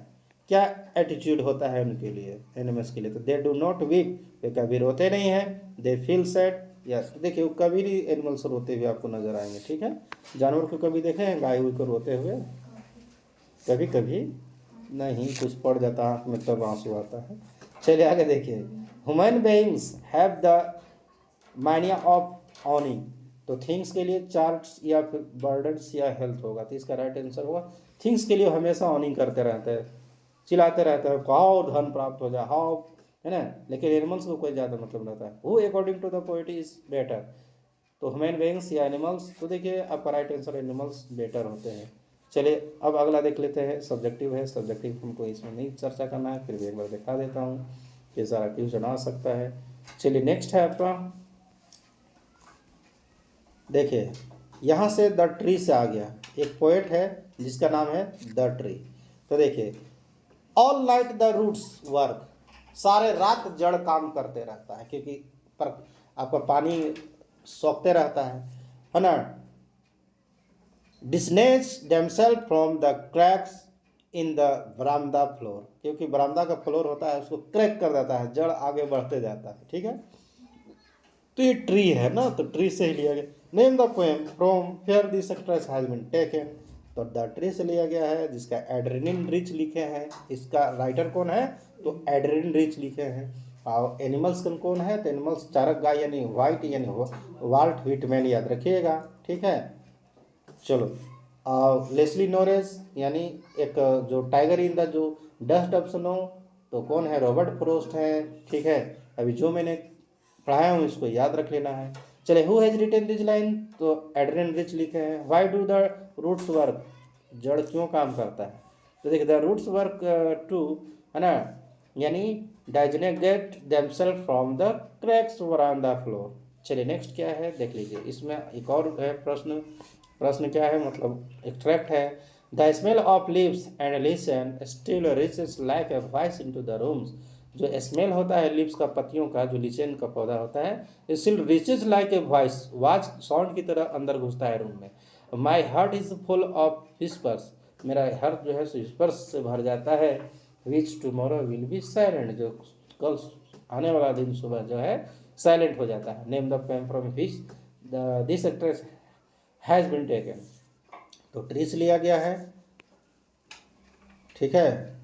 क्या एटीट्यूड होता है उनके लिए, एनिमल्स के लिए? तो दे डू नॉट वीप, वे कभी रोते नहीं हैं। They feel sad, yes. तो देखिए, कभी भी एनिमल्स रोते हुए आपको नजर आएंगे, ठीक है। जानवर को कभी देखे हैं गाय को रोते हुए? कभी कभी नहीं, कुछ पड़ जाता आँख में तब आंसू आता है। चलिए आगे देखिए, ह्यूमन बीइंग्स हैव द मानिया ऑफ ऑनिंग, तो थिंग्स के लिए चार्ट्स या फिर बर्डन्स या हेल्थ होगा, तो इसका राइट आंसर होगा थिंग्स के लिए हमेशा ऑनिंग करते रहते हैं, चिल्लाते रहते हैं, हाउ धन प्राप्त हो जाए, हाउ, है ना। लेकिन एनिमल्स को कोई ज़्यादा मतलब रहता है। Who according to the poet is better, तो ह्यूमन बीइंग्स या एनिमल्स, तो देखिए आपका राइट आंसर एनिमल्स बेटर होते हैं। चलिए अब अगला देख लेते हैं, सब्जेक्टिव है। सब्जेक्टिव हमको इसमें नहीं चर्चा करना है, फिर भी एक बार दिखा देता हूँ कि सारा क्वेश्चन आ सकता है। चलिए नेक्स्ट है आपका, देखिए यहाँ से द ट्री से आ गया, एक पोएट है जिसका नाम है द ट्री। तो देखिए all night the roots work, सारे रात जड़ काम करते रहता है, क्योंकि पर आपका पानी सोखते रहता है ना। डिस्नेच themselves from the cracks in the verandah floor, क्योंकि बरामदा का फ्लोर होता है उसको क्रैक कर देता है, जड़ आगे बढ़ते जाता है, ठीक है। तो ये ट्री है ना, तो ट्री से ही लिया गया। Name the poem from where this extract has been taken, तो द ट्री से लिया गया है, जिसका एड्रेनिन रिच लिखे हैं। इसका राइटर कौन है, तो एड्रेनिन रिच लिखे हैं। और एनिमल्स कौन है, तो एनिमल्स चारक गाय यानी वाइट यानी वाल्ट व्हिटमैन, याद रखिएगा, ठीक है। चलो लेस्ली नोरेस यानी एक जो टाइगर इन द जो डस्ट ऑफ स्नो, तो कौन है, रॉबर्ट फ्रोस्ट है, ठीक है। अभी जो मैंने पढ़ाया हूँ इसको याद रख लेना है। चले who has written this line, तो एड्रियन रिच लिखे हैं। Why do the roots work, जड़ क्यों काम करता है, तो देखिए द रूट्स वर्क टू, है ना, यानी डाइजेनेट themselves from the cracks on the floor. चलिए नेक्स्ट क्या है देख लीजिए, इसमें एक और है प्रश्न। प्रश्न क्या है, मतलब एक्सट्रैक्ट है। The smell of leaves and lichen still reaches like a voice into the rooms, जो स्मेल होता है लिप्स का, पत्तियों का, जो लिचेन का पौधा होता है, still reaches like a voice, was sound की तरह अंदर घुसता है रूम में। My heart is full of whispers, मेरा हार्ट जो है विस्पर्स से भर जाता है। Which tomorrow will be silent, जो कल आने वाला दिन सुबह जो है साइलेंट हो जाता है। Name the poem from which this extract has been taken, तो ट्रीस लिया गया है, ठीक है।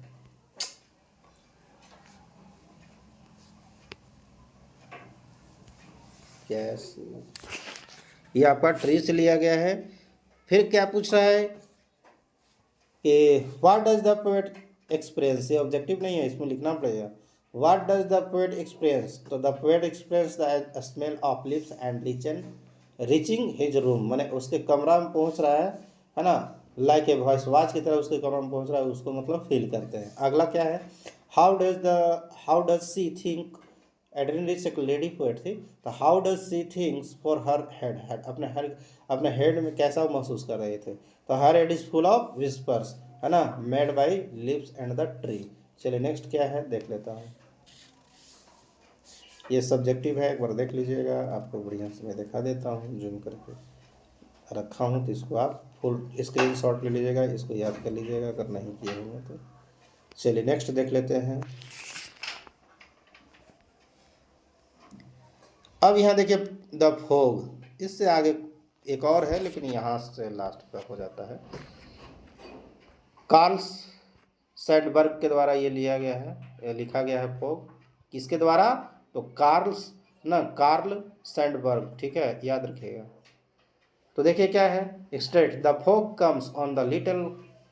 यस, ये आपका ट्री से लिया गया है। फिर क्या पूछ रहा है कि what does the poet experience, ये ऑब्जेक्टिव नहीं है, इसमें लिखना पड़ेगा। What does the poet experience, तो the poet experience the smell of lips and lichen reaching his room, मैंने उसके कमरा में पहुंच रहा है ना, लाइक ए वॉइस, वाच की तरह उसके कमरा में पहुंच रहा है, उसको मतलब फील करते हैं। अगला क्या है, how does she think, Adrian rich एक लेडी पोएट थी, तो how does see things for her head, अपने हेड में कैसा महसूस कर रहे थे, तो हर head is full of whispers, है ना, made by lips and the tree. चलिए नेक्स्ट क्या है देख लेता हूँ, ये सब्जेक्टिव है, एक बार देख लीजिएगा, आपको बढ़िया से मैं दिखा देता हूँ, जूम करके रखा हूँ, तो इसको आप फुल स्क्रीन शॉट ले लीजिएगा, इसको याद कर लीजिएगा अगर नहीं किए हुए तो। चलिए नेक्स्ट देख लेते हैं। अब यहाँ देखिए द फोग, इससे आगे एक और है, लेकिन यहाँ से लास्ट पर हो जाता है। कार्ल सैंडबर्ग के द्वारा ये लिया गया है, लिखा गया है फोग, किसके द्वारा, तो कार्ल सैंडबर्ग, ठीक है, याद रखिएगा। तो देखिए क्या है, straight the fog comes on the little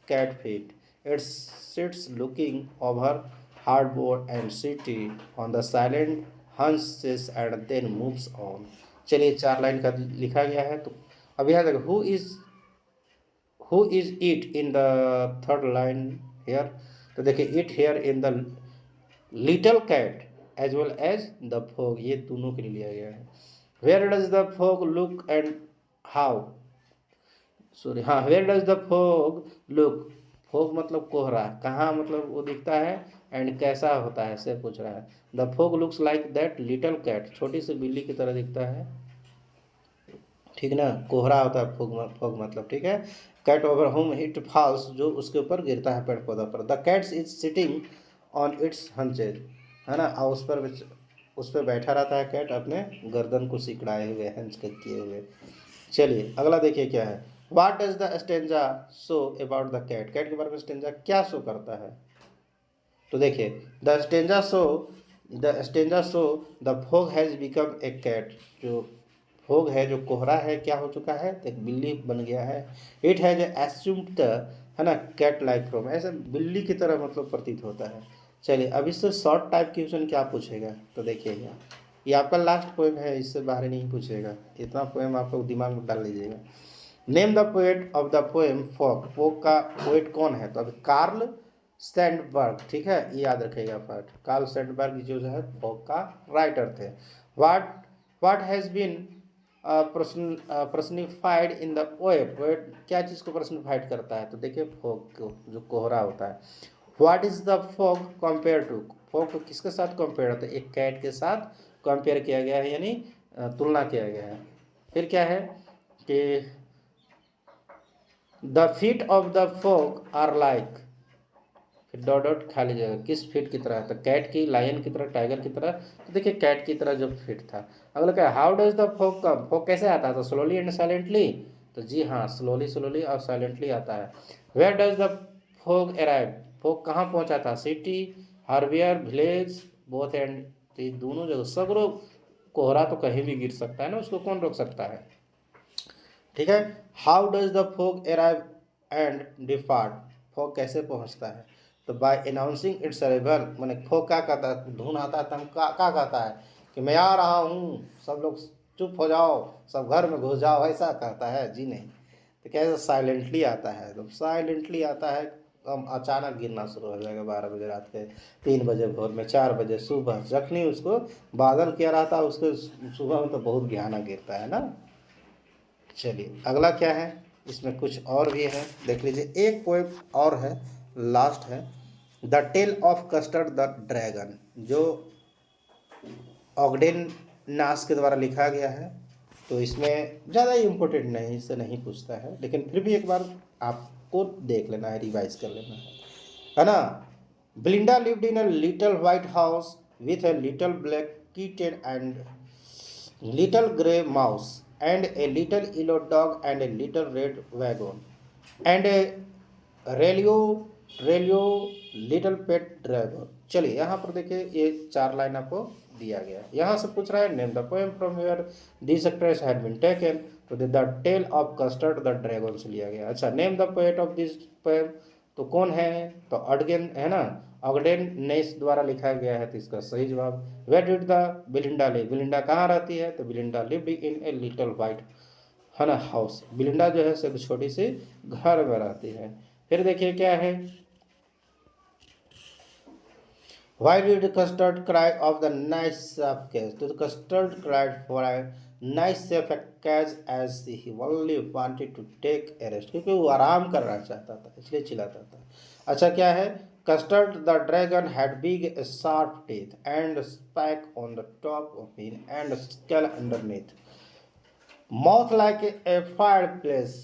cat feet, it sits looking over hardboard and city on the silent haunches and then moves on. चलिए 4 लाइन का लिखा गया है। तो अब यहाँ देखो who is it in the third line here, तो देखिए it here in the little cat as well as the fog, ये दोनों के लिए लिया गया है। Where does the fog look and how, sorry हाँ, where does the fog look, fog मतलब कोहरा, कहाँ मतलब वो दिखता है, एंड कैसा होता है से पूछ रहा है। The fog looks like that little cat, छोटी सी बिल्ली की तरह दिखता है, ठीक ना, कोहरा होता है फोग मतलब, ठीक है। Cat over home it falls, जो उसके ऊपर गिरता है पेड़ पौधा पर। The cats is sitting on its haunches, है ना, और उस पर बैठा रहता है कैट, अपने गर्दन को सिकड़ाए हुए, हंच के किए हुए। चलिए अगला देखिए क्या है, what does the stanza show about the cat, cat के बारे में स्टेंजा क्या शो करता है, तो देखिए the stanza show the fog has become a cat, जो फोग है, जो कोहरा है, क्या हो चुका है, तो एक बिल्ली बन गया है। इट हैज एस्यूम्ड द, है ना, कैट लाइक फ्रॉम, ऐसे बिल्ली की तरह मतलब प्रतीत होता है। चलिए अब इससे शॉर्ट टाइप क्वेश्चन क्या पूछेगा, तो देखिएगा ये आपका लास्ट पोएम है, इससे बाहर नहीं पूछेगा, इतना पोएम आपको दिमाग में डाल लीजिएगा। Name the poet of the poem fog, fog का पोएट कौन है? तो अभी कार्ल सैंडबर्ग, ठीक है, ये याद रखिएगा पार्ट। कार्ल सैंडबर्ग जो है फॉग का राइटर थे। What what has been personified in the poet, poet क्या चीज़ को पर्सनिफाइड करता है? तो देखिए फॉग को, जो कोहरा होता है। What is the fog compare to, fog को किसके साथ कंपेयर होता है? एक कैट के साथ कंपेयर किया गया है, यानी तुलना किया गया है। फिर क्या है कि the feet of the fog are like, फिर डॉट डॉट खा लीजिएगा, किस फीट की तरह? तो कैट की, लायन की तरह, टाइगर की तरह। तो देखिए कैट की तरह जो फीट था। अगला क्या, how does the fog come, fog कैसे आता था? स्लोली एंड साइलेंटली, तो जी हाँ, स्लोली स्लोली और साइलेंटली आता है। Where does the fog arrive, fog कहाँ पहुँचा था? सिटी, हार्वियर, विलेज, बोथ एंड, दोनों जगह, सब लोग। कोहरा तो कहीं भी गिर सकता है ना, उसको कौन रोक सकता है? ठीक है। How does the fog arrive and depart, fog कैसे पहुंचता है? तो बाय अनाउंसिंग इट्स अराइवल, मैंने फॉग क्या कहता है? धुन आता है, तम क्या कहता है कि मैं आ रहा हूँ, सब लोग चुप हो जाओ, सब घर में घुस जाओ, ऐसा कहता है? जी नहीं। तो कैसे साइलेंटली आता है? तो साइलेंटली आता है, अचानक गिरना शुरू हो जाएगा 12 बजे रात के, 3 बजे भोर में, 4 बजे सुबह, जखनी उसको बादल किया रहता है, उसको सुबह में तो बहुत भयानक गिरता है ना। चलिए अगला क्या है, इसमें कुछ और भी है, देख लीजिए। एक पोएम और है, लास्ट है, the tale of Custard the dragon, जो ऑगडेन नास के द्वारा लिखा गया है। तो इसमें ज़्यादा इम्पोर्टेंट नहीं, इससे नहीं पूछता है, लेकिन फिर भी एक बार आपको देख लेना है, रिवाइज कर लेना है ना। ब्लिंडा lived in a little white house with a little black kitten and little grey mouse, and a little yellow dog, and a little red wagon, and a realio realio little pet dragon. चलिए यहाँ पर देखिए, ये 4 line आपको दिया गया है। यहाँ से पूछ रहा है name the poem from where this extract had been taken, तो the tale of Custard the dragon से लिया गया। अच्छा, name the poet of this poem, तो कौन है? तो अडगेन है ना, ऑगडेन नेस द्वारा लिखा गया है। तो इसका सही जवाब, where did the Belinda live, Belinda कहाँ रहती है? तो Belinda lived in a little white है ना हाउस, बिलिंडा जो है सिर्फ छोटी सी घर में रहती है। फिर देखिए क्या है, why did Custard cry of the nice safe catch, तो Custard cried for a nice safe catch as he only wanted to take a rest, क्योंकि वो आराम करना चाहता था, इसलिए चिल्लाता था। अच्छा क्या है, custard the dragon had big sharp teeth and spike on the top of him and scale underneath, mouth like a fireplace,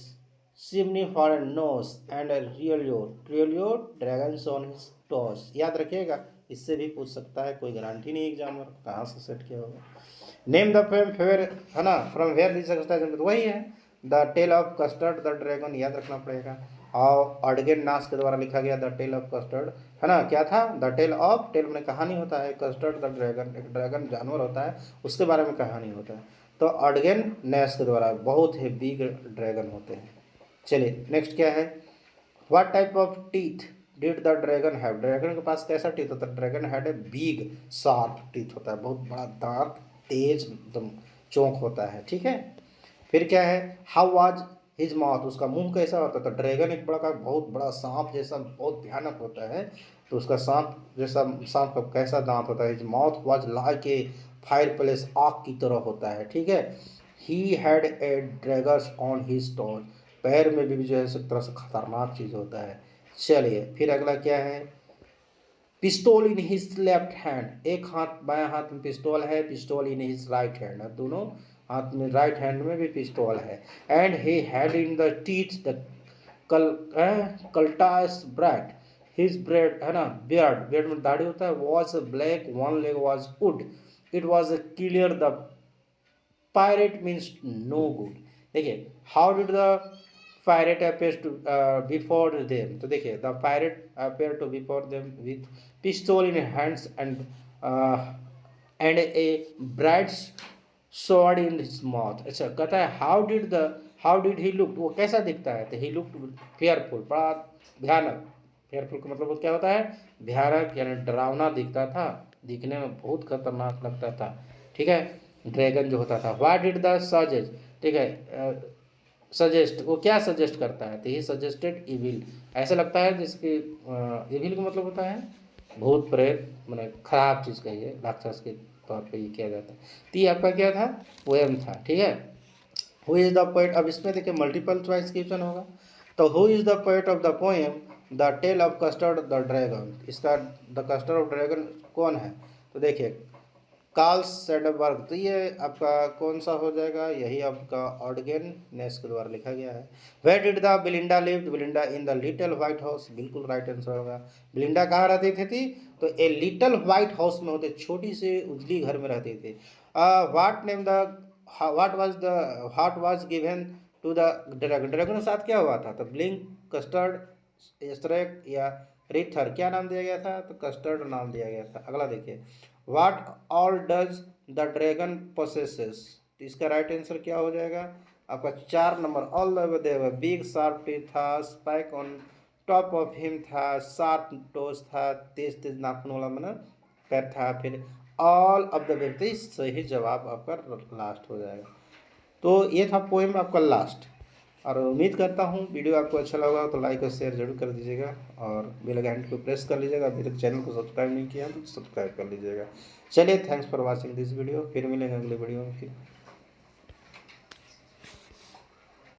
chimney for a nose, and a Reolio dragons on his toes। याद रखिएगा, इससे भी पूछ सकता है, कोई guarantee नहीं exam में कहाँ से सेट किया होगा। नेम द फेम फेवर है ना, फ्रॉम वेयर दिस एक्सरसाइज, तो वही है the tale of Custard the dragon, याद रखना पड़ेगा। और अडगेन नास के द्वारा लिखा गया द टेल ऑफ कस्टर्ड, है ना, क्या था? द टेल ऑफ, टेल में कहानी होता है, कस्टर्ड द ड्रैगन, एक ड्रैगन जानवर होता है, उसके बारे में कहानी होता है। तो अडगेन नैस के द्वारा, बहुत ही बिग ड्रैगन होते हैं। चलिए नेक्स्ट क्या है, what type of teeth did the dragon have, dragon के पास कैसा टीथ होता है? Dragon had a big sharp teeth होता है, बहुत बड़ा दांत, तेज एकदम चोंक होता है, ठीक है। फिर क्या है, हाउ वाज हिज माउथ, उसका मुंह कैसा होता था? ड्रैगन एक बड़ा का बहुत बड़ा सांप जैसा बहुत भयानक होता है, तो उसका सांप जैसा, सांप का कैसा दांत होता है? His mouth was like a fire place, आग की तरह होता है, ठीक है। He had a daggers on his toes, पैर में भी जो है एक तरह से खतरनाक चीज़ होता है। चलिए फिर अगला क्या है, पिस्तौल इन हिज लेफ्ट हैंड, एक हाथ बायां हाथ में पिस्तौल है, पिस्तौल इन हिज राइट हैंड, दोनों हाथ में, राइट हैंड में भी पिस्तौल है। And he had in the teeth the cutlass bread, his bread है ना, बियर्ड, बियर्ड में दाढ़ी होता है, was black, one leg was wood, it was clear the pirate means no good. देखिए, how did the pirate appear to before them, तो देखिए the pirate appear to before them with पिस्तौल in hands and a bright sword in his mouth. अच्छा कहता है, how did he look, वो कैसा दिखता है? तो ही लुक फेयरफुल, बड़ा भयानक, फेयरफुल का मतलब वो क्या होता है? भयानक यानी डरावना दिखता था, दिखने में बहुत खतरनाक लगता था, ठीक है, ड्रैगन जो होता था। व्हाट डिड द सजेस्ट, ठीक है, सजेस्ट, वो क्या सजेस्ट करता है, तो ही सजेस्टेड इविल, ऐसा लगता है जिसकी इविल का मतलब होता है भूत प्रेत, मैंने खराब चीज़ कही है, राक्षस के तौर पे ये किया जाता है। तो ये आपका क्या था, पोएम था, ठीक है। हु इज़ द पोएट, अब इसमें देखिए मल्टीपल चॉइस क्वेश्चन होगा। तो who is the poet of the poem the tale of Custard the dragon, इसका द कस्टर्ड ऑफ ड्रैगन कौन है, तो देखिए कार्ल सैडबर्ग। तो ये आपका कौन सा हो जाएगा, यही आपका ऑडगेन नेस के द्वारा लिखा गया है। Where did the Belinda lived, Belinda in the little white house, बिल्कुल राइट आंसर होगा। बिलिंडा कहाँ रहती थी, तो ए लिटिल व्हाइट हाउस में होते, छोटी से उजली घर में रहती थी। What name the, what was given to the dragon, dragon के साथ क्या हुआ था, तो ब्लिंक, कस्टर्ड, स्ट्रेक या रिथर, क्या नाम दिया गया था, तो कस्टर्ड नाम दिया गया था। अगला देखिए, what all does the dragon possesses, तो इसका राइट आंसर क्या हो जाएगा आपका 4 number, all the big sharp teeth था, spike on top of him था, शार्प टोज था, तेज तेज नाखून वाला मैंने पैर था, फिर ऑल ऑफ द वेब, सही जवाब आपका लास्ट हो जाएगा। तो ये था पोएम आपका लास्ट। और उम्मीद करता हूँ वीडियो आपको अच्छा लगा तो लाइक और शेयर जरूर कर दीजिएगा, और बेल आइकन को प्रेस कर लीजिएगा। अभी तक चैनल को सब्सक्राइब नहीं किया तो सब्सक्राइब कर लीजिएगा। चलिए, thanks for watching this video, फिर मिलेंगे अगले वीडियो में फिर।